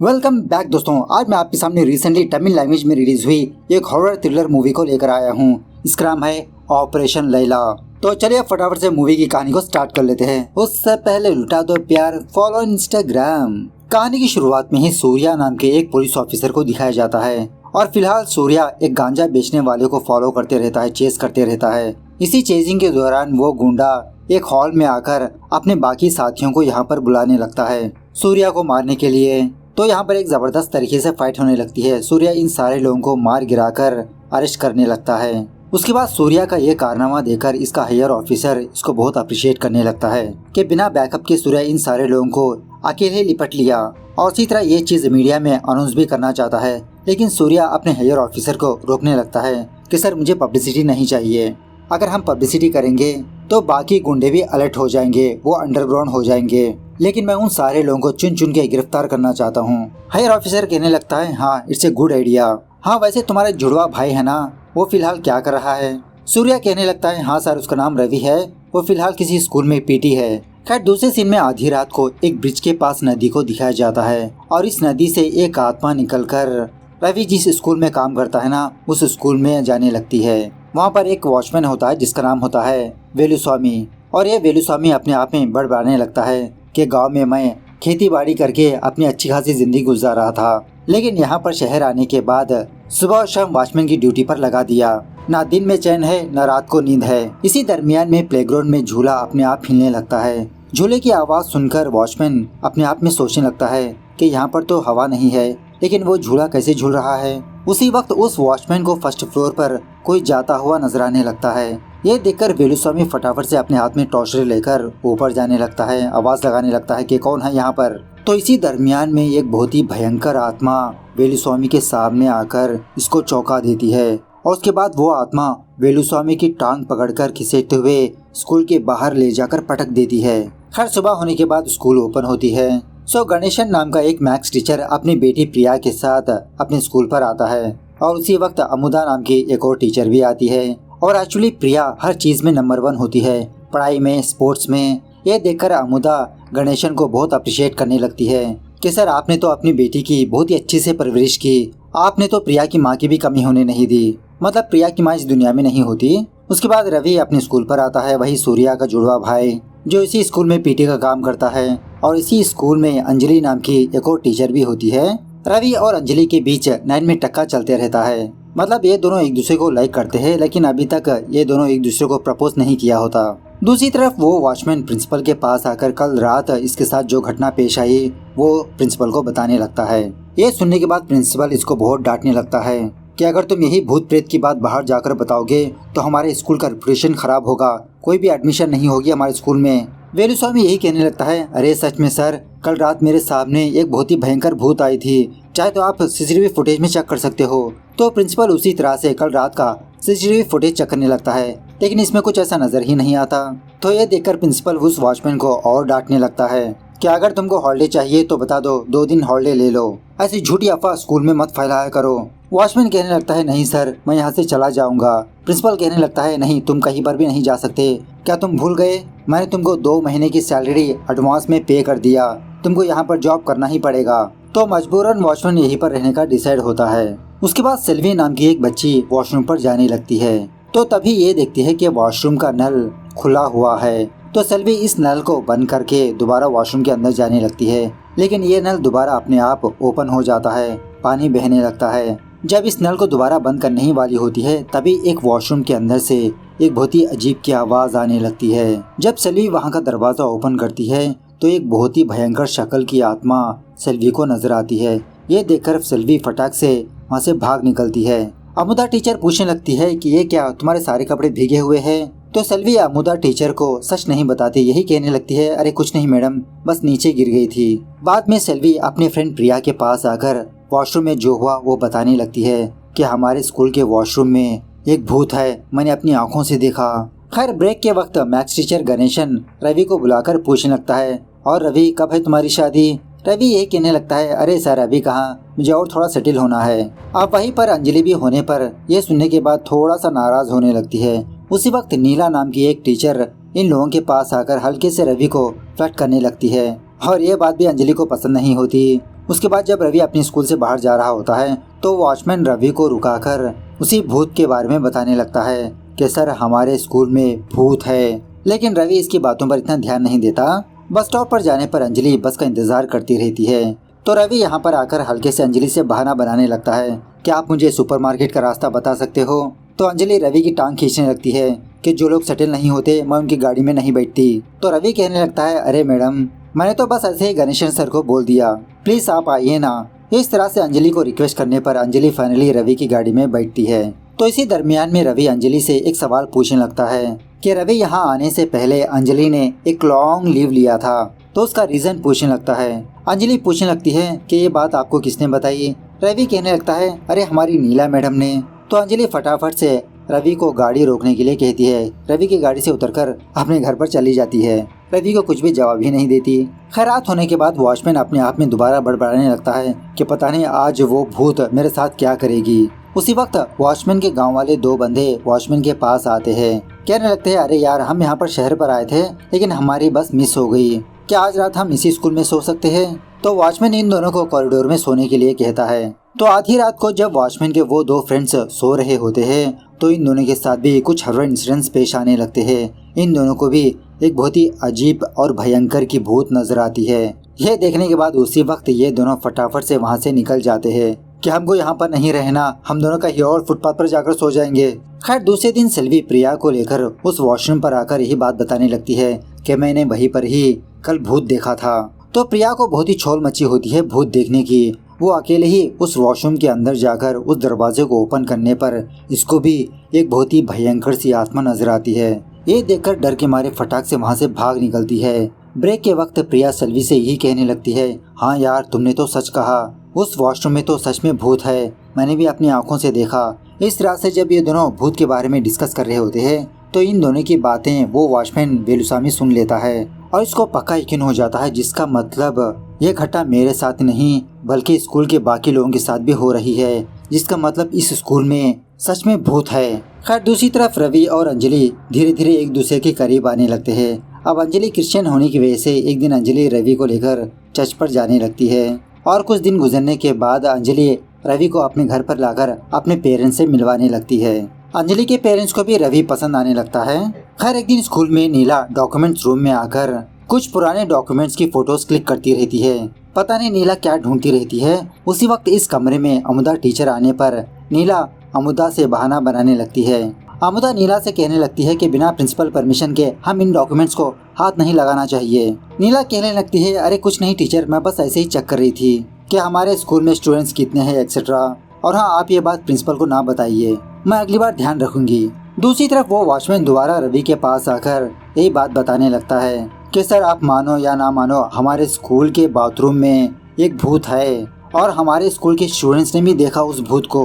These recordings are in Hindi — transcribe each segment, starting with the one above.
वेलकम बैक दोस्तों। आज मैं आपके सामने रिसेंटली तमिल लैंग्वेज में रिलीज हुई एक हॉरर थ्रिलर मूवी को लेकर आया हूँ। इसका नाम है ऑपरेशन लैला। तो चलिए फटाफट से मूवी की कहानी को स्टार्ट कर लेते हैं। उससे पहले लुटा दो प्यार, फॉलो इंस्टाग्राम। कहानी की शुरुआत में ही सूर्या नाम के एक पुलिस ऑफिसर को दिखाया जाता है और फिलहाल सूर्या एक गांजा बेचने वाले को फॉलो करते रहता है, चेस करते रहता है। इसी चेजिंग के दौरान वो गुंडा एक हॉल में आकर अपने बाकी साथियों को यहाँ पर बुलाने लगता है सूर्या को मारने के लिए। तो यहाँ पर एक जबरदस्त तरीके से फाइट होने लगती है। सूर्या इन सारे लोगों को मार गिराकर अरेस्ट करने लगता है। उसके बाद सूर्या का ये कारनामा देखकर इसका हायर ऑफिसर इसको बहुत अप्रिशिएट करने लगता है कि बिना बैकअप के सूर्या इन सारे लोगों को अकेले लिपट लिया। और इसी तरह ये चीज मीडिया में अनाउंस भी करना चाहता है, लेकिन सूर्या अपने हायर ऑफिसर को रोकने लगता है कि सर मुझे पब्लिसिटी नहीं चाहिए। अगर हम पब्लिसिटी करेंगे तो बाकी गुंडे भी अलर्ट हो जाएंगे, वो अंडरग्राउंड हो जाएंगे, लेकिन मैं उन सारे लोगों को चुन चुन के गिरफ्तार करना चाहता हूँ। हायर ऑफिसर कहने लगता है हाँ इट्स ए गुड आइडिया। हाँ वैसे तुम्हारा जुड़वा भाई है ना, वो फिलहाल क्या कर रहा है? सूर्या कहने लगता है हाँ सर उसका नाम रवि है, वो फिलहाल किसी स्कूल में पीटी है। खैर दूसरे सीन में आधी रात को एक ब्रिज के पास नदी को दिखाया जाता है और इस नदी से एक आत्मा निकलकर रवि जिस स्कूल में काम करता है ना उस स्कूल में जाने लगती है। वहाँ पर एक वॉचमैन होता है जिसका नाम होता है वेलुस्वामी, और ये वेलुस्वामी अपने आप में बड़बड़ाने लगता है कि गांव में मैं खेती बाड़ी करके अपनी अच्छी खासी जिंदगी गुजार रहा था, लेकिन यहाँ पर शहर आने के बाद सुबह और शाम वॉचमैन की ड्यूटी पर लगा दिया। ना दिन में चैन है न रात को नींद है। इसी दरमियान में प्लेग्राउंड में झूला अपने आप हिलने लगता है। झूले की आवाज सुनकर वॉचमैन अपने आप में सोचने लगता है कि यहाँ पर तो हवा नहीं है, लेकिन वो झूला कैसे झूल रहा है। उसी वक्त उस वॉचमैन को फर्स्ट फ्लोर पर कोई जाता हुआ नजर आने लगता है। ये देखकर वेलुस्वामी फटाफट से अपने हाथ में टॉर्च लेकर ऊपर जाने लगता है, आवाज लगाने लगता है कि कौन है यहाँ पर। तो इसी दरमियान में एक बहुत ही भयंकर आत्मा वेलुस्वामी के सामने आकर इसको चौंका देती है और उसके बाद वो आत्मा वेलुस्वामी की टांग पकड़कर खिसेटते हुए स्कूल के बाहर ले जाकर पटक देती है। खैर सुबह होने के बाद स्कूल ओपन होती है। गणेशन नाम का एक मैथ्स टीचर अपनी बेटी प्रिया के साथ अपने स्कूल पर आता है और उसी वक्त अमुदा नाम की एक और टीचर भी आती है। और एक्चुअली प्रिया हर चीज में नंबर 1 होती है, पढ़ाई में, स्पोर्ट्स में। ये देखकर अमुदा गणेशन को बहुत अप्रिशिएट करने लगती है कि सर आपने तो अपनी बेटी की बहुत ही अच्छी से परवरिश की, आपने तो प्रिया की माँ की भी कमी होने नहीं दी, मतलब प्रिया की माँ इस दुनिया में नहीं होती। उसके बाद रवि अपने स्कूल पर आता है, वही सूर्या का जुड़वा भाई जो इसी स्कूल में पीटी का काम करता है। और इसी स्कूल में अंजलि नाम की एक और टीचर भी होती है। रवि और अंजलि के बीच 9 में टक्का चलते रहता है, मतलब ये दोनों एक दूसरे को लाइक करते हैं, लेकिन अभी तक ये दोनों एक दूसरे को प्रपोज नहीं किया होता। दूसरी तरफ वो वॉचमैन प्रिंसिपल के पास आकर कल रात इसके साथ जो घटना पेश आई वो प्रिंसिपल को बताने लगता है। ये सुनने के बाद प्रिंसिपल इसको बहुत डांटने लगता है कि अगर तुम यही भूत प्रेत की बात बाहर जाकर बताओगे तो हमारे स्कूल का रेपुटेशन खराब होगा, कोई भी एडमिशन नहीं होगी हमारे स्कूल में। वेलुस्वामी यही कहने लगता है अरे सच में सर, कल रात मेरे सामने एक बहुत ही भयंकर भूत आई थी, चाहे तो आप सीसीटीवी फुटेज में चेक कर सकते हो। तो प्रिंसिपल उसी तरह से कल रात का सीसीटीवी फुटेज चेक करने लगता है, लेकिन इसमें कुछ ऐसा नजर ही नहीं आता। तो ये देखकर प्रिंसिपल उस वॉचमैन को और डांटने लगता है कि अगर तुमको हॉलिडे चाहिए तो बता दो, 2 दिन हॉलिडे ले लो, ऐसी झूठी अफवाह स्कूल में मत फैलाया करो। वॉचमैन कहने लगता है नहीं सर मैं यहाँ से चला जाऊंगा। प्रिंसिपल कहने लगता है नहीं तुम कहीं पर भी नहीं जा सकते, क्या तुम भूल गए मैंने तुमको 2 महीने की सैलरी एडवांस में पे कर दिया, तुमको यहाँ पर जॉब करना ही पड़ेगा। तो मजबूरन वॉचमैन यहीं पर रहने का डिसाइड होता है। उसके बाद सेल्वी नाम की एक बच्ची वॉशरूम पर जाने लगती है, तो तभी ये देखती है कि वॉशरूम का नल खुला हुआ है। तो सेल्वी इस नल को बंद करके दोबारा वॉशरूम के अंदर जाने लगती है, लेकिन ये नल दोबारा अपने आप ओपन हो जाता है, पानी बहने लगता है। जब इस नल को दोबारा बंद करने ही वाली होती है तभी एक वॉशरूम के अंदर से एक बहुत ही अजीब की आवाज आने लगती है। जब सेल्वी वहाँ का दरवाजा ओपन करती है तो एक बहुत ही भयंकर शक्ल की आत्मा सेल्वी को नजर आती है। ये देखकर सेल्वी फटाक से वहाँ से भाग निकलती है। अमुदा टीचर पूछने लगती है कि ये क्या तुम्हारे सारे कपड़े भीगे हुए हैं? तो सेल्वी अमुदा टीचर को सच नहीं बताती, यही कहने लगती है अरे कुछ नहीं मैडम, बस नीचे गिर गई थी। बाद में सेल्वी अपने फ्रेंड प्रिया के पास आकर वॉशरूम में जो हुआ वो बताने लगती है कि हमारे स्कूल के वॉशरूम में एक भूत है, मैंने अपनी आंखों से देखा। खैर ब्रेक के वक्त मैथ्स टीचर गणेशन रवि को बुलाकर पूछने लगता है और रवि कब है तुम्हारी शादी? रवि यही कहने लगता है अरे सर अभी कहाँ, मुझे और थोड़ा सेटल होना है। अब वहीं पर अंजलि भी होने पर यह सुनने के बाद थोड़ा सा नाराज होने लगती है। उसी वक्त नीला नाम की एक टीचर इन लोगों के पास आकर हल्के से रवि को फ्लर्ट करने लगती है और ये बात भी अंजलि को पसंद नहीं होती। उसके बाद जब रवि अपने स्कूल से बाहर जा रहा होता है तो वॉचमैन रवि को रुकाकर उसी भूत के बारे में बताने लगता है कि सर हमारे स्कूल में भूत है। लेकिन रवि इसकी बातों पर इतना ध्यान नहीं देता। बस स्टॉप पर जाने पर अंजलि बस का इंतजार करती रहती है। तो रवि यहाँ पर आकर हल्के से अंजलि से बहाना बनाने लगता है कि आप मुझे सुपरमार्केट का रास्ता बता सकते हो। तो अंजलि रवि की टांग खींचने लगती है कि जो लोग सेटल नहीं होते मैं उनकी गाड़ी में नहीं बैठती। तो रवि कहने लगता है अरे मैडम मैंने तो बस ऐसे ही गणेशन सर को बोल दिया, प्लीज आप आइए ना। इस तरह से अंजलि को रिक्वेस्ट करने पर अंजलि फाइनली रवि की गाड़ी में बैठती है। तो इसी दरमियान में रवि अंजलि से एक सवाल पूछने लगता है कि रवि यहाँ आने से पहले अंजलि ने एक लॉन्ग लीव लिया था तो उसका रीजन पूछने लगता है। अंजलि पूछने लगती है कि ये बात आपको किसने बताई। रवि कहने लगता है अरे हमारी नीला मैडम ने। तो अंजलि फटाफट से रवि को गाड़ी रोकने के लिए कहती है। रवि की गाड़ी से उतरकर अपने घर पर चली जाती है। रवि को कुछ भी जवाब ही नहीं देती। खैर रात होने के बाद वॉचमैन अपने आप में दोबारा बड़बड़ाने लगता है कि पता नहीं आज वो भूत मेरे साथ क्या करेगी। उसी वक्त वॉचमैन के गांव वाले दो बंदे वॉचमैन के पास आते हैं। कहने लगते हैं अरे यार हम यहाँ पर शहर पर आए थे लेकिन हमारी बस मिस हो गई, क्या आज रात हम इसी स्कूल में सो सकते हैं। तो वॉचमैन इन दोनों को कॉरिडोर में सोने के लिए कहता है। तो आधी रात को जब वॉचमैन के वो दो फ्रेंड्स सो रहे होते हैं तो इन दोनों के साथ भी कुछ हॉरर इंसिडेंट्स पेश आने लगते हैं। इन दोनों को भी एक बहुत ही अजीब और भयंकर की भूत नजर आती है। यह देखने के बाद उसी वक्त ये दोनों फटाफट से वहाँ से निकल जाते हैं कि हमको यहाँ पर नहीं रहना, हम दोनों कहीं और फुटपाथ पर जाकर सो जाएंगे। खैर दूसरे दिन सेल्वी प्रिया को लेकर उस वॉशरूम पर आकर यही बात बताने लगती है कि मैंने वहीं पर ही कल भूत देखा था। तो प्रिया को बहुत ही छोल मची होती है भूत देखने की। वो अकेले ही उस वॉशरूम के अंदर जाकर उस दरवाजे को ओपन करने पर इसको भी एक बहुत ही भयंकर सी आत्मा नजर आती है। ये देखकर डर के मारे फटाक से वहाँ से भाग निकलती है। ब्रेक के वक्त प्रिया सेल्वी से यही कहने लगती है हाँ यार तुमने तो सच कहा, उस वॉशरूम में तो सच में भूत है, मैंने भी अपनी आंखों से देखा। इस तरह से जब ये दोनों भूत के बारे में डिस्कस कर रहे होते हैं तो इन दोनों की बातें वो वॉचमैन वेलुसामी सुन लेता है और इसको पक्का यकीन हो जाता है जिसका मतलब ये घटना मेरे साथ नहीं बल्कि स्कूल के बाकी लोगों के साथ भी हो रही है, जिसका मतलब इस स्कूल में सच में भूत है। खैर दूसरी तरफ रवि और अंजलि धीरे धीरे एक दूसरे के करीब आने लगते हैं। अब अंजलि क्रिश्चियन होने की वजह से एक दिन अंजलि रवि को लेकर चर्च पर जाने लगती है और कुछ दिन गुजरने के बाद अंजलि रवि को अपने घर पर लाकर अपने पेरेंट्स से मिलवाने लगती है। अंजलि के पेरेंट्स को भी रवि पसंद आने लगता है। खैर एक दिन स्कूल में नीला डॉक्यूमेंट्स रूम में आकर कुछ पुराने डॉक्यूमेंट्स की फोटोज क्लिक करती रहती है। पता नहीं नीला क्या ढूंढती रहती है। उसी वक्त इस कमरे में अमुदा टीचर आने पर नीला अमुदा से बहाना बनाने लगती है। अमुदा नीला से कहने लगती है कि बिना प्रिंसिपल परमिशन के हम इन डॉक्यूमेंट्स को हाथ नहीं लगाना चाहिए। नीला कहने लगती है अरे कुछ नहीं टीचर, मैं बस ऐसे ही चेक कर रही थी कि हमारे स्कूल में स्टूडेंट्स कितने हैं एक्सेट्रा, और हाँ आप ये बात प्रिंसिपल को ना बताइए, मैं अगली बार ध्यान रखूंगी। दूसरी तरफ वो वॉचमैन दोबारा रवि के पास आकर यही बात बताने लगता है कि सर आप मानो या ना मानो हमारे स्कूल के बाथरूम में एक भूत है और हमारे स्कूल के स्टूडेंट्स ने भी देखा उस भूत को।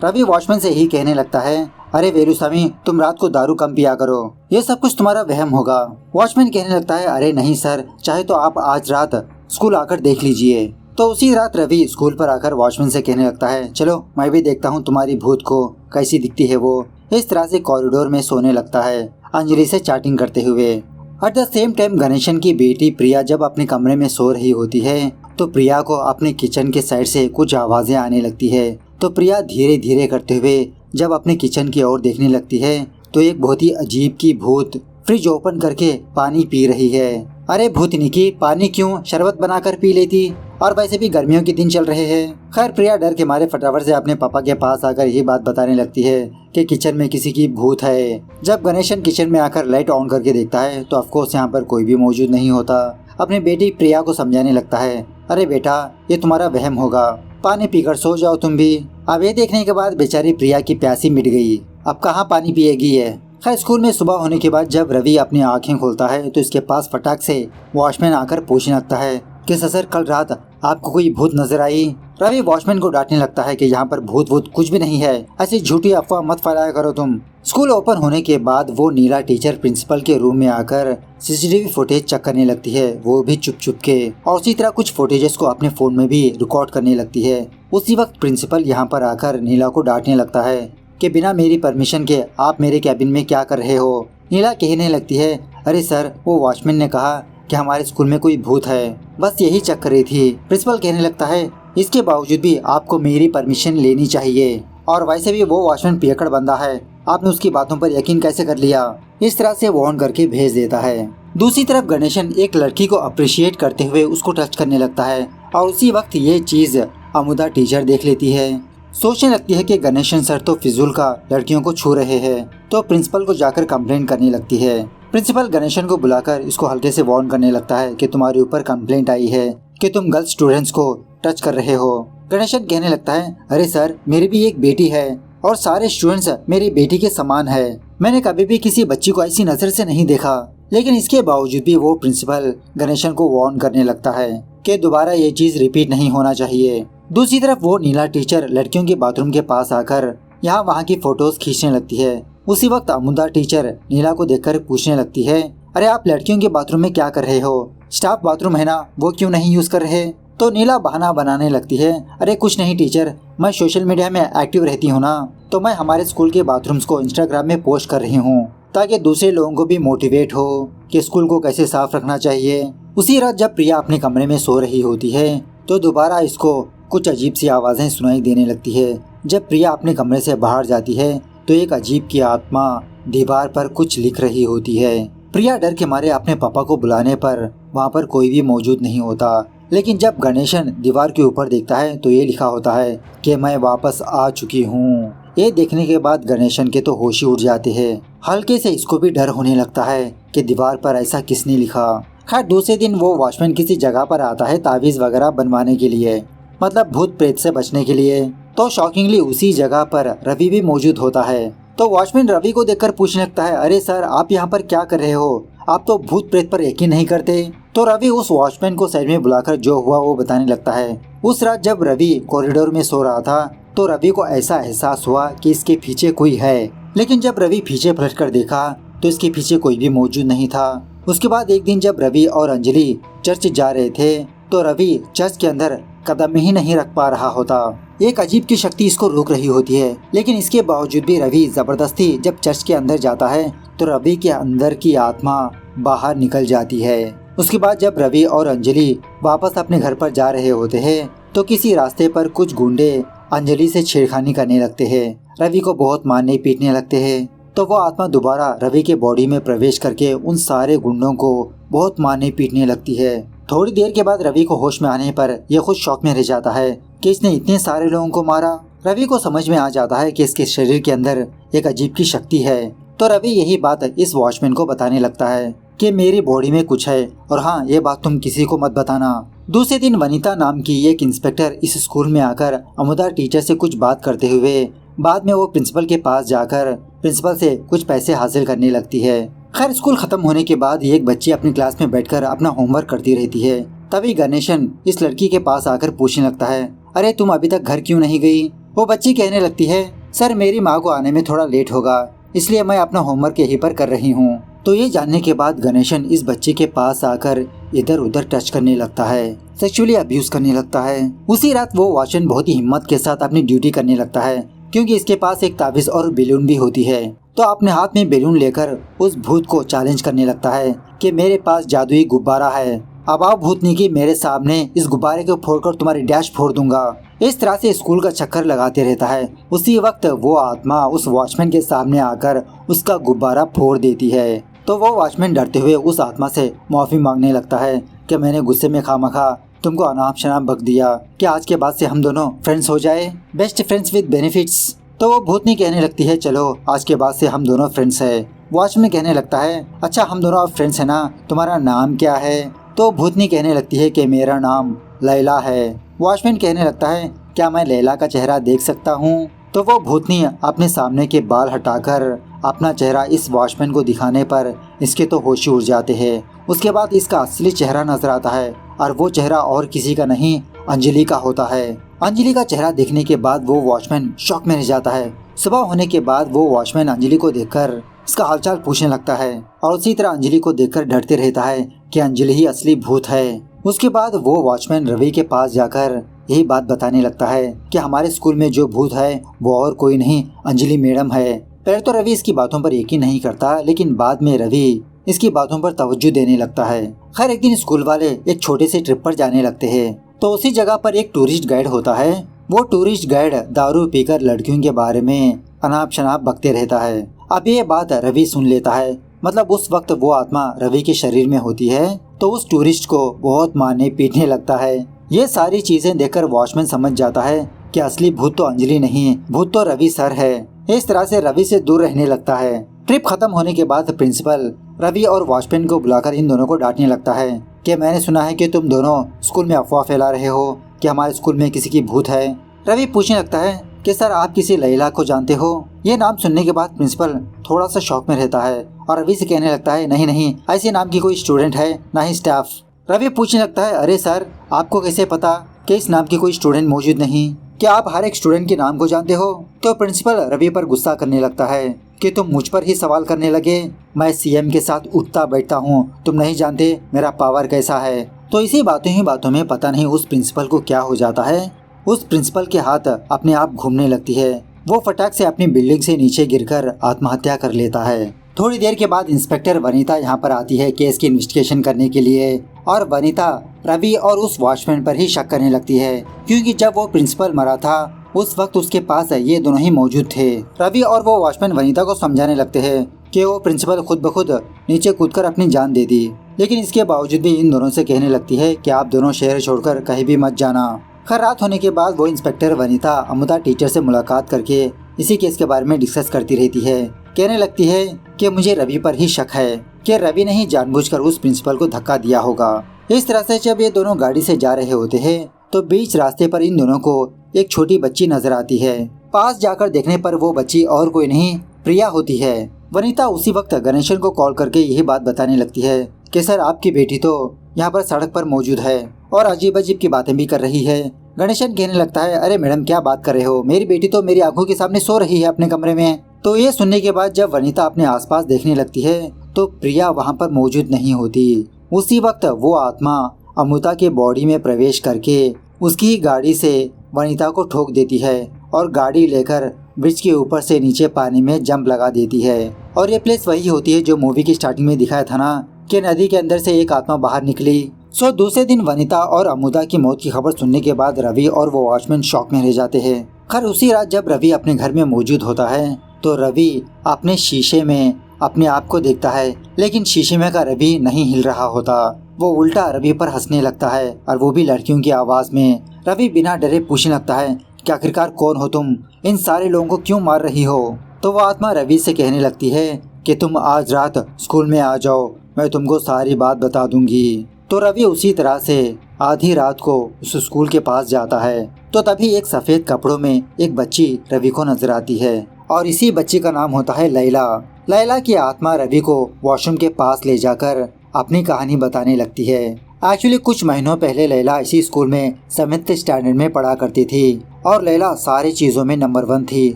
रवि वॉचमैन से यही कहने लगता है अरे वेलुसामी तुम रात को दारू कम पिया करो, ये सब कुछ तुम्हारा वहम होगा। वॉचमैन कहने लगता है अरे नहीं सर, चाहे तो आप आज रात स्कूल आकर देख लीजिए। तो उसी रात रवि स्कूल पर आकर वॉचमैन से कहने लगता है चलो मैं भी देखता हूँ तुम्हारी भूत को कैसी दिखती है वो। इस तरह से कॉरिडोर में सोने लगता है अंजलि से चैटिंग करते हुए। At the same time Ganesan की बेटी प्रिया जब अपने कमरे में सो रही होती है तो प्रिया को अपने किचन के साइड से कुछ आवाजें आने लगती है। तो प्रिया धीरे धीरे करते हुए जब अपने किचन की ओर देखने लगती है तो एक बहुत ही अजीब की भूत फ्रिज ओपन करके पानी पी रही है। अरे भूतनी की, पानी क्यों, शरबत बनाकर पी लेती, और वैसे भी गर्मियों के दिन चल रहे हैं। खैर प्रिया डर के मारे फटाफट से अपने पापा के पास आकर यही बात बताने लगती है कि किचन में किसी की भूत है। जब गणेशन किचन में आकर लाइट ऑन करके देखता है तो ऑफकोर्स यहाँ पर कोई भी मौजूद नहीं होता। अपनी बेटी प्रिया को समझाने लगता है अरे बेटा ये तुम्हारा वहम होगा, पानी पीकर सो जाओ तुम भी। अब ये देखने के बाद बेचारी प्रिया की प्यासी मिट गई, अब कहाँ पानी पिएगी है। खैर स्कूल में सुबह होने के बाद जब रवि अपनी आंखें खोलता है तो इसके पास फटाक से वॉचमैन आकर पूछने लगता है कि सर कल रात आपको कोई भूत नजर आई। रवि वॉचमैन को डांटने लगता है कि यहाँ पर भूत वूत कुछ भी नहीं है, ऐसी झूठी अफवाह मत फैलाया करो तुम। स्कूल ओपन होने के बाद वो नीला टीचर प्रिंसिपल के रूम में आकर सीसीटीवी फुटेज चेक करने लगती है, वो भी चुप चुप के, और उसी तरह कुछ फुटेजेस को अपने फोन में भी रिकॉर्ड करने लगती है। उसी वक्त प्रिंसिपल यहाँ पर आकर नीला को डांटने लगता है कि बिना मेरी परमिशन के आप मेरे कैबिन में क्या कर रहे हो। नीला कहने लगती है अरे सर वो वॉचमैन ने कहा कि हमारे स्कूल में कोई भूत है, बस यही चेक कर रही थी। प्रिंसिपल कहने लगता है इसके बावजूद भी आपको मेरी परमिशन लेनी चाहिए, और वैसे भी वो वॉचमैन पियक्कड़ बंदा है, आपने उसकी बातों पर यकीन कैसे कर लिया। इस तरह से वार्न करके भेज देता है। दूसरी तरफ गणेशन एक लड़की को अप्रिशिएट करते हुए उसको टच करने लगता है, और उसी वक्त ये चीज अमुदा टीचर देख लेती है। सोचने लगती है कि गणेशन सर तो फिजूल का लड़कियों को छू रहे हैं, तो प्रिंसिपल को जाकर कंप्लेन करने लगती है। प्रिंसिपल गणेशन को बुलाकर इसको हल्के से वार्न करने लगता है कि तुम्हारे ऊपर कंप्लेंट आई है कि तुम गर्ल्स स्टूडेंट्स को टच कर रहे हो। गणेशन कहने लगता है अरे सर, मेरी भी एक बेटी है और सारे स्टूडेंट्स मेरी बेटी के समान है, मैंने कभी भी किसी बच्ची को ऐसी नजर से नहीं देखा। लेकिन इसके बावजूद भी वो प्रिंसिपल गणेशन को वार्न करने लगता है कि दोबारा ये चीज रिपीट नहीं होना चाहिए। दूसरी तरफ वो नीला टीचर लड़कियों के बाथरूम के पास आकर यहाँ वहाँ की फोटोज खींचने लगती है। उसी वक्त अमुदा टीचर नीला को देखकर पूछने लगती है अरे आप लड़कियों के बाथरूम में क्या कर रहे हो, स्टाफ बाथरूम है ना, वो क्यों नहीं यूज कर रहे। तो नीला बहाना बनाने लगती है अरे कुछ नहीं टीचर, मैं सोशल मीडिया में एक्टिव रहती हूँ ना, तो मैं हमारे स्कूल के बाथरूम्स को इंस्टाग्राम में पोस्ट कर रही हूँ ताकि दूसरे लोगों को भी मोटिवेट हो कि स्कूल को कैसे साफ रखना चाहिए। उसी रात जब प्रिया अपने कमरे में सो रही होती है तो दोबारा इसको कुछ अजीब सी आवाजें सुनाई देने लगती है। जब प्रिया अपने कमरे से बाहर जाती है तो एक अजीब की आत्मा दीवार पर कुछ लिख रही होती है। प्रिया डर के मारे अपने पापा को बुलाने पर वहाँ पर कोई भी मौजूद नहीं होता, लेकिन जब गणेशन दीवार के ऊपर देखता है तो ये लिखा होता है कि मैं वापस आ चुकी हूँ। ये देखने के बाद गणेशन के तो होश ही उड़ जाते हैं। हल्के से इसको भी डर होने लगता है कि दीवार पर ऐसा किसने लिखा। खैर दूसरे दिन वो वॉचमैन किसी जगह पर आता है तावीज वगैरह बनवाने के लिए, मतलब भूत प्रेत से बचने के लिए। तो शॉकिंगली उसी जगह पर रवि भी मौजूद होता है। तो वॉचमैन रवि को देखकर पूछने लगता है अरे सर, आप यहाँ पर क्या कर रहे हो, आप तो भूत प्रेत पर यकीन नहीं करते। तो रवि उस वॉचमैन को साइड में बुलाकर जो हुआ वो बताने लगता है। उस रात जब रवि कॉरिडोर में सो रहा था तो रवि को ऐसा एहसास हुआ कि इसके पीछे कोई है, लेकिन जब रवि पीछे पलट कर देखा तो इसके पीछे कोई भी मौजूद नहीं था। उसके बाद एक दिन जब रवि और अंजलि चर्च जा रहे थे तो रवि चर्च के अंदर कदम ही नहीं रख पा रहा होता। एक अजीब की शक्ति इसको रोक रही होती है, लेकिन इसके बावजूद भी रवि जबरदस्ती जब चर्च के अंदर जाता है तो रवि के अंदर की आत्मा बाहर निकल जाती है। उसके बाद जब रवि और अंजलि वापस अपने घर पर जा रहे होते हैं तो किसी रास्ते पर कुछ गुंडे अंजलि से छेड़खानी करने लगते हैं, रवि को बहुत मारने पीटने लगते हैं। तो वो आत्मा दोबारा रवि के बॉडी में प्रवेश करके उन सारे गुंडों को बहुत मारने पीटने लगती है। थोड़ी देर के बाद रवि को होश में आने पर यह खुद शॉक में रह जाता है कि इसने इतने सारे लोगों को मारा। रवि को समझ में आ जाता है कि इसके शरीर के अंदर एक अजीब की शक्ति है। तो रवि यही बात इस वॉचमैन को बताने लगता है कि मेरी बॉडी में कुछ है, और हाँ ये बात तुम किसी को मत बताना। दूसरे दिन वनिता नाम की एक इंस्पेक्टर इस स्कूल में आकर अमुदा टीचर से कुछ बात करते हुए बाद में वो प्रिंसिपल के पास जाकर प्रिंसिपल से कुछ पैसे हासिल करने लगती है। खैर स्कूल खत्म होने के बाद एक बच्ची अपनी क्लास में बैठकर अपना होमवर्क करती रहती है। तभी गणेशन इस लड़की के पास आकर पूछने लगता है अरे तुम अभी तक घर क्यों नहीं गई। वो बच्ची कहने लगती है सर, मेरी माँ को आने में थोड़ा लेट होगा, इसलिए मैं अपना होमवर्क यहीं पर कर रही हूँ। तो ये जानने के बाद गणेशन इस बच्चे के पास आकर इधर उधर टच करने लगता है, सेक्सुअली अब्यूज करने लगता है। उसी रात वो वॉचमैन बहुत ही हिम्मत के साथ अपनी ड्यूटी करने लगता है, क्योंकि इसके पास एक ताबीज और बैलून भी होती है। तो अपने हाथ में बैलून लेकर उस भूत को चैलेंज करने लगता है कि मेरे पास जादुई गुब्बारा है, अब आप भूतनी की मेरे सामने इस गुब्बारे को फोड़कर तुम्हारी डैश फोड़ दूंगा। इस तरह से स्कूल का चक्कर लगाते रहता है। उसी वक्त वो आत्मा उस वॉचमैन के सामने आकर उसका गुब्बारा फोड़ देती है। तो वो वॉचमैन डरते हुए उस आत्मा से माफी मांगने लगता है कि मैंने गुस्से में खामखा तुमको अनाप शनाप बक दिया, कि आज के बाद से हम दोनों फ्रेंड्स हो जाए, बेस्ट फ्रेंड्स विद बेनिफिट्स। तो वो भूतनी कहने लगती है चलो आज के बाद से हम दोनों फ्रेंड्स है। वॉचमैन कहने लगता है अच्छा हम दोनों अब फ्रेंड्स है ना, तुम्हारा नाम क्या है। तो भूतनी कहने लगती है कि मेरा नाम लैला है। वॉचमैन कहने लगता है क्या मैं लैला का चेहरा देख सकता हूँ। तो वो भूतनी अपने सामने के बाल हटाकर अपना चेहरा इस वॉचमैन को दिखाने पर इसके तो होश उड़ जाते हैं। उसके बाद इसका असली चेहरा नजर आता है, और वो चेहरा और किसी का नहीं अंजलि का होता है। अंजलि का चेहरा देखने के बाद वो वॉचमैन शॉक में रह जाता है। सुबह होने के बाद वो वॉचमैन अंजलि को देखकर इसका हालचाल पूछने लगता है, और उसी तरह अंजलि को देखकर डरते रहता है कि अंजलि ही असली भूत है। उसके बाद वो वॉचमैन रवि के पास जाकर यही बात बताने लगता है कि हमारे स्कूल में जो भूत है वो और कोई नहीं अंजलि मैडम है। पहले तो रवि इसकी बातों पर यकीन नहीं करता, लेकिन बाद में रवि इसकी बातों पर तवज्जो देने लगता है। खैर एक दिन स्कूल वाले एक छोटे से ट्रिप पर जाने लगते हैं। तो उसी जगह पर एक टूरिस्ट गाइड होता है। वो टूरिस्ट गाइड दारू पीकर लड़कियों के बारे में अनाप शनाप बकते रहता है। अब ये बात रवि सुन लेता है। मतलब उस वक्त वो आत्मा रवि के शरीर में होती है। तो उस टूरिस्ट को बहुत मारने पीटने लगता है। ये सारी चीजें देखकर वॉचमैन समझ जाता है कि असली भूत तो अंजलि नहीं, भूत तो रवि सर है। इस तरह से रवि से दूर रहने लगता है। ट्रिप खत्म होने के बाद प्रिंसिपल रवि और वॉचमैन को बुलाकर इन दोनों को डांटने लगता है कि मैंने सुना है कि तुम दोनों स्कूल में अफवाह फैला रहे हो कि हमारे स्कूल में किसी की भूत है। रवि पूछने लगता है कि सर आप किसी लैला को जानते हो। ये नाम सुनने के बाद प्रिंसिपल थोड़ा सा शॉक में रहता है और रवि से कहने लगता है नहीं नहीं, ऐसे नाम की कोई स्टूडेंट है ना ही स्टाफ। रवि पूछने लगता है अरे सर आपको कैसे पता कि इस नाम की कोई स्टूडेंट मौजूद नहीं, क्या आप हर एक स्टूडेंट के नाम को जानते हो? तो प्रिंसिपल रवि पर गुस्सा करने लगता है कि तुम मुझ पर ही सवाल करने लगे। मैं सीएम के साथ उठता बैठता हूँ, तुम नहीं जानते मेरा पावर कैसा है। तो इसी बातों ही बातों में पता नहीं उस प्रिंसिपल को क्या हो जाता है। उस प्रिंसिपल के हाथ अपने आप घूमने लगती है। वो फटाक से अपनी बिल्डिंग से नीचे गिरकर आत्महत्या कर लेता है। थोड़ी देर के बाद इंस्पेक्टर वनीता यहाँ पर आती है केस की इन्वेस्टिगेशन करने के लिए। और वनीता रवि और उस वॉचमैन पर ही शक करने लगती है क्योंकि जब वो प्रिंसिपल मरा था उस वक्त उसके पास ये दोनों ही मौजूद थे। रवि और वो वॉचमैन वनीता को समझाने लगते हैं कि वो प्रिंसिपल खुद ब खुद नीचे कूदकर अपनी जान दे दी, लेकिन इसके बावजूद भी इन दोनों से कहने लगती है कि आप दोनों शहर छोड़कर कहीं भी मत जाना। खैर रात होने के बाद वो इंस्पेक्टर वनीता अमुदा टीचर से मुलाकात करके इसी केस के बारे में डिस्कस करती रहती है। कहने लगती है कि मुझे रवि पर ही शक है कि रवि ने ही जानबूझकर उस प्रिंसिपल को धक्का दिया होगा। इस तरह से जब ये दोनों गाड़ी से जा रहे होते हैं तो बीच रास्ते पर इन दोनों को एक छोटी बच्ची नजर आती है। पास जाकर देखने पर वो बच्ची और कोई नहीं प्रिया होती है। वनीता उसी वक्त गणेशन को कॉल करके यही बात बताने लगती है कि सर आपकी बेटी तो यहाँ पर सड़क पर मौजूद है और अजीब अजीब की बातें भी कर रही है। गणेशन कहने लगता है अरे मैडम क्या बात कर रहे हो, मेरी बेटी तो मेरी आंखों के सामने सो रही है अपने कमरे में। तो ये सुनने के बाद जब वनीता अपने आसपास देखने लगती है तो प्रिया वहाँ पर मौजूद नहीं होती। उसी वक्त वो आत्मा अमृता के बॉडी में प्रवेश करके उसकी ही गाड़ी से वनीता को ठोक देती है और गाड़ी लेकर ब्रिज के ऊपर से नीचे पानी में जंप लगा देती है। और ये प्लेस वही होती है जो मूवी की स्टार्टिंग में दिखाया था ना कि नदी के अंदर से एक आत्मा बाहर निकली। दूसरे दिन वनीता और अमुदा की मौत की खबर सुनने के बाद रवि और वो वॉचमैन शॉक में रह जाते हैं। खैर उसी रात जब रवि अपने घर में मौजूद होता है तो रवि अपने शीशे में अपने आप को देखता है, लेकिन शीशे में का रवि नहीं हिल रहा होता। वो उल्टा रवि पर हंसने लगता है और वो भी लड़कियों की आवाज में। रवि बिना डरे पूछने लगता है कि आखिरकार कौन हो तुम, इन सारे लोगों को क्यों मार रही हो? तो वो आत्मा रवि से कहने लगती है कि तुम आज रात स्कूल में आ जाओ, मैं तुमको सारी बात बता दूंगी। तो रवि उसी तरह से आधी रात को उस स्कूल के पास जाता है। तो तभी एक सफेद कपड़ों में एक बच्ची रवि को नजर आती है और इसी बच्ची का नाम होता है लैला। लैला की आत्मा रवि को वॉशरूम के पास ले जाकर अपनी कहानी बताने लगती है। एक्चुअली कुछ महीनों पहले लैला इसी स्कूल में 7th स्टैंडर्ड में पढ़ा करती थी और लैला सारी चीजों में नंबर 1 थी,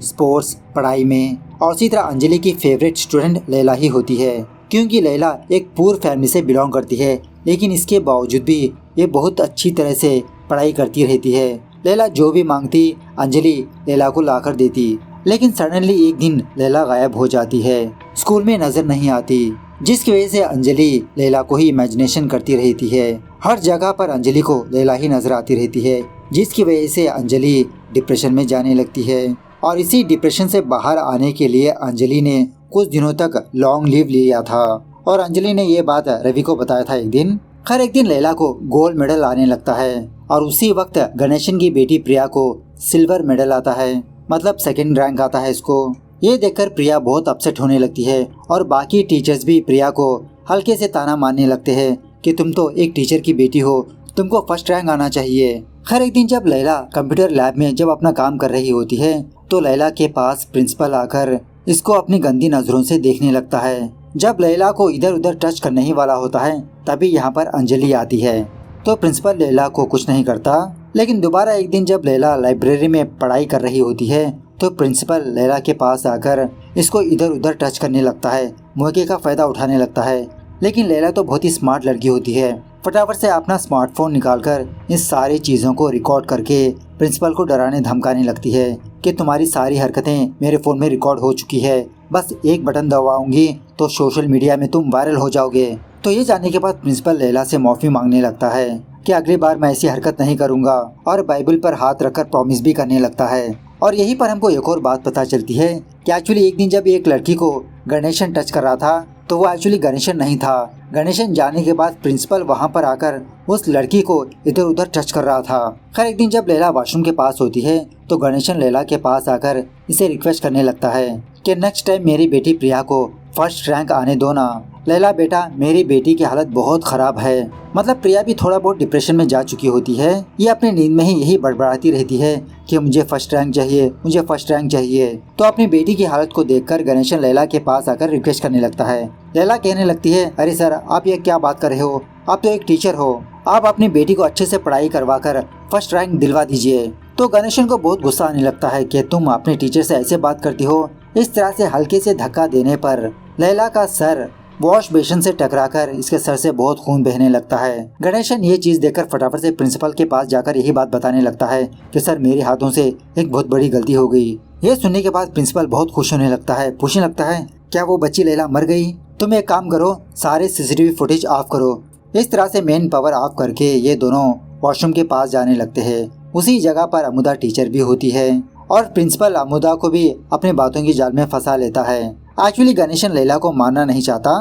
स्पोर्ट्स, पढ़ाई में। और इसी तरह अंजलि की फेवरेट स्टूडेंट लैला ही होती है क्योंकि लैला एक पुअर फैमिली से बिलोंग करती है, लेकिन इसके बावजूद भी ये बहुत अच्छी तरह से पढ़ाई करती रहती है। लैला जो भी मांगती अंजलि लैला को लाकर देती, लेकिन सडनली एक दिन लैला गायब हो जाती है, स्कूल में नजर नहीं आती, जिसकी वजह से अंजलि लैला को ही इमेजिनेशन करती रहती है। हर जगह पर अंजलि को लैला ही नजर आती रहती है, जिसकी वजह से अंजलि डिप्रेशन में जाने लगती है। और इसी डिप्रेशन से बाहर आने के लिए अंजलि ने कुछ दिनों तक लॉन्ग लीव लिया था और अंजलि ने ये बात रवि को बताया था एक दिन। खैर एक दिन लैला को गोल्ड मेडल आने लगता है और उसी वक्त गणेशन की बेटी प्रिया को सिल्वर मेडल आता है, मतलब 2nd रैंक आता है इसको। ये देखकर प्रिया बहुत अपसेट होने लगती है और बाकी टीचर्स भी प्रिया को हल्के से ताना मारने लगते हैं कि तुम तो एक टीचर की बेटी हो, तुमको 1st रैंक आना चाहिए। खैर एक दिन जब लैला कंप्यूटर लैब में जब अपना काम कर रही होती है तो लैला के पास प्रिंसिपल आकर इसको अपनी गंदी नजरों से देखने लगता है। जब लैला को इधर उधर टच करने ही वाला होता है तभी यहाँ पर अंजलि आती है। तो प्रिंसिपल लैला को कुछ नहीं करता, लेकिन दोबारा एक दिन जब लैला लाइब्रेरी में पढ़ाई कर रही होती है तो प्रिंसिपल लैला के पास आकर इसको इधर उधर टच करने लगता है, मौके का फायदा उठाने लगता है। लेकिन लैला तो बहुत ही स्मार्ट लड़की होती है, फटाफट से अपना स्मार्टफोन निकालकर इस सारी चीज़ों को रिकॉर्ड करके प्रिंसिपल को डराने धमकाने लगती है कि तुम्हारी सारी हरकतें मेरे फ़ोन में रिकॉर्ड हो चुकी है, बस एक बटन दबाऊंगी तो सोशल मीडिया में तुम वायरल हो जाओगे। तो ये जानने के बाद प्रिंसिपल लैला से माफी मांगने लगता है कि अगली बार मैं ऐसी हरकत नहीं करूंगा और बाइबल पर हाथ रखकर प्रॉमिस भी करने लगता है। और यहीं पर हमको एक और बात पता चलती है कि एक्चुअली एक दिन जब एक लड़की को गणेशन टच कर रहा था तो वो एक्चुअली गणेशन नहीं था। गणेशन जाने के बाद प्रिंसिपल वहाँ पर आकर उस लड़की को इधर उधर टच कर रहा था। खैर एक दिन जब लैला वॉशरूम के पास होती है तो गणेशन लैला के पास आकर इसे रिक्वेस्ट करने लगता है कि नेक्स्ट टाइम मेरी बेटी प्रिया को फर्स्ट रैंक आने दो ना। लैला बेटा, मेरी बेटी की हालत बहुत खराब है। मतलब प्रिया भी थोड़ा बहुत डिप्रेशन में जा चुकी होती है। ये अपनी नींद में ही यही बड़बड़ाती रहती है कि मुझे फर्स्ट रैंक चाहिए, मुझे फर्स्ट रैंक चाहिए। तो अपनी बेटी की हालत को देखकर गणेशन लैला के पास आकर रिक्वेस्ट करने लगता है। लैला कहने लगती है, अरे सर आप ये क्या बात कर रहे हो, आप तो एक टीचर हो, आप अपनी बेटी को अच्छे से पढ़ाई करवा कर फर्स्ट रैंक दिलवा दीजिए। तो गणेशन को बहुत गुस्सा आने लगता है कि तुम अपने टीचर से ऐसे बात करती हो। इस तरह से हल्के से धक्का देने पर लैला का सर वॉश बेसिन से टकराकर इसके सर से बहुत खून बहने लगता है। गणेशन ये चीज देखकर फटाफट से प्रिंसिपल के पास जाकर यही बात बताने लगता है कि सर मेरे हाथों से एक बहुत बड़ी गलती हो गई। ये सुनने के बाद प्रिंसिपल बहुत खुश होने लगता है, पूछने लगता है क्या वो बच्ची लैला मर गई? तुम एक काम करो, सारे सीसीटीवी फुटेज ऑफ करो। इस तरह से मेन पावर ऑफ करके ये दोनों वॉशरूम के पास जाने लगते हैं। उसी जगह पर अमुदा टीचर भी होती है और प्रिंसिपल अमुदा को भी अपने बातों की जाल में फंसा लेता है। एक्चुअली गणेशन लैला को मारना नहीं चाहता,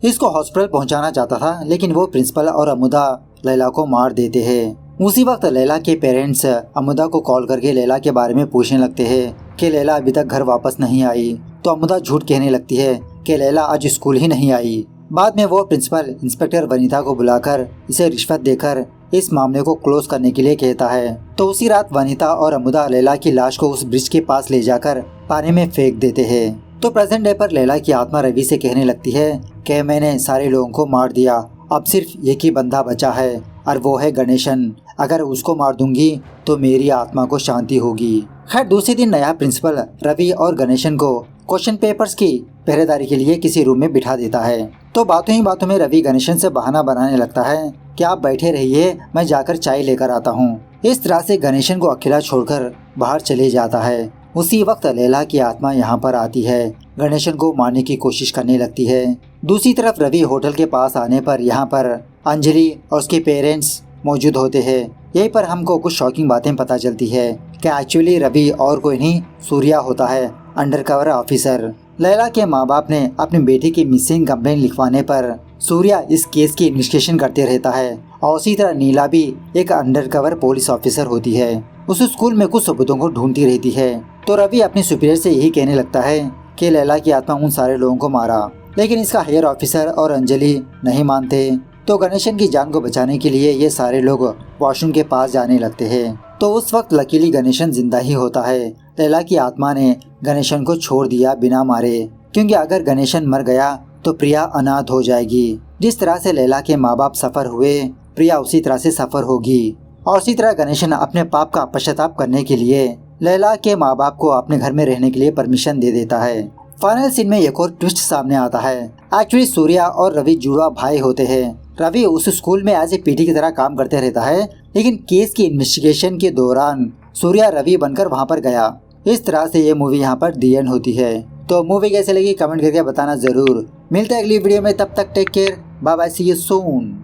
इसको हॉस्पिटल पहुंचाना चाहता था, लेकिन वो प्रिंसिपल और अमुदा लैला को मार देते हैं। उसी वक्त लैला के पेरेंट्स अमुदा को कॉल करके लैला के बारे में पूछने लगते हैं कि लैला अभी तक घर वापस नहीं आई। तो अमुदा झूठ कहने लगती है कि लैला आज स्कूल ही नहीं आई। बाद में वो प्रिंसिपल इंस्पेक्टर वनीता को बुलाकर इसे रिश्वत देकर इस मामले को क्लोज करने के लिए कहता है। तो उसी रात वनीता और अमुदा लैला की लाश को उस ब्रिज के पास ले जाकर पानी में फेंक देते हैं। तो प्रेजेंट डे पर लैला की आत्मा रवि से कहने लगती है कि मैंने सारे लोगों को मार दिया, अब सिर्फ एक ही बंदा बचा है और वो है गणेशन। अगर उसको मार दूंगी तो मेरी आत्मा को शांति होगी। खैर दूसरे दिन नया प्रिंसिपल रवि और गणेशन को क्वेश्चन पेपर्स की पहरेदारी के लिए किसी रूम में बिठा देता है। तो बातों ही बातों में रवि गणेशन से बहाना बनाने लगता है कि आप बैठे रहिए, मैं जाकर चाय लेकर आता हूँ। इस तरह से गणेशन को अकेला छोड़कर बाहर चले जाता है। उसी वक्त लैला की आत्मा यहाँ पर आती है, गणेशन को मारने की कोशिश करने लगती है। दूसरी तरफ रवि होटल के पास आने पर यहाँ पर अंजलि और उसके पेरेंट्स मौजूद होते हैं। यहीं पर हमको कुछ शॉकिंग बातें पता चलती है कि एक्चुअली रवि और कोई नहीं सूर्या होता है, अंडरकवर ऑफिसर। लैला के माँ बाप ने अपनी बेटी की मिसिंग कंप्लेंट लिखवाने पर सूर्या इस केस की इन्वेस्टिगेशन करते रहता है और उसी तरह नीला भी एक अंडरकवर पुलिस ऑफिसर होती है। उस स्कूल में कुछ सबूतों को ढूंढती रहती है। तो रवि अपने सुपीरियर से यही कहने लगता है कि लैला की आत्मा उन सारे लोगों को मारा, लेकिन इसका हायर ऑफिसर और अंजलि नहीं मानते। तो गणेशन की जान को बचाने के लिए ये सारे लोग वॉशरूम के पास जाने लगते हैं। तो उस वक्त लकीली गणेशन जिंदा ही होता है। लैला की आत्मा ने गणेशन को छोड़ दिया बिना मारे, क्योंकि अगर गणेशन मर गया तो प्रिया अनाथ हो जाएगी। जिस तरह से लैला के माँ बाप सफर हुए, प्रिया उसी तरह से सफर होगी। और उसी तरह गणेशन अपने पाप का पश्चाताप करने के लिए लैला के माँ बाप को अपने घर में रहने के लिए परमिशन दे देता है। फाइनल सीन में एक और ट्विस्ट सामने आता है। एक्चुअली सूर्या और रवि जुड़वा भाई होते हैं। रवि उस स्कूल में एज ए पीटी की तरह काम करते रहता है, लेकिन केस की इन्वेस्टिगेशन के दौरान सूर्या रवि बनकर वहाँ पर गया। इस तरह से ये मूवी यहाँ पर दी एंड होती है। तो मूवी कैसे लगी कमेंट करके बताना जरूर। मिलते हैं अगली वीडियो में, तब तक take care, bye bye, see you soon.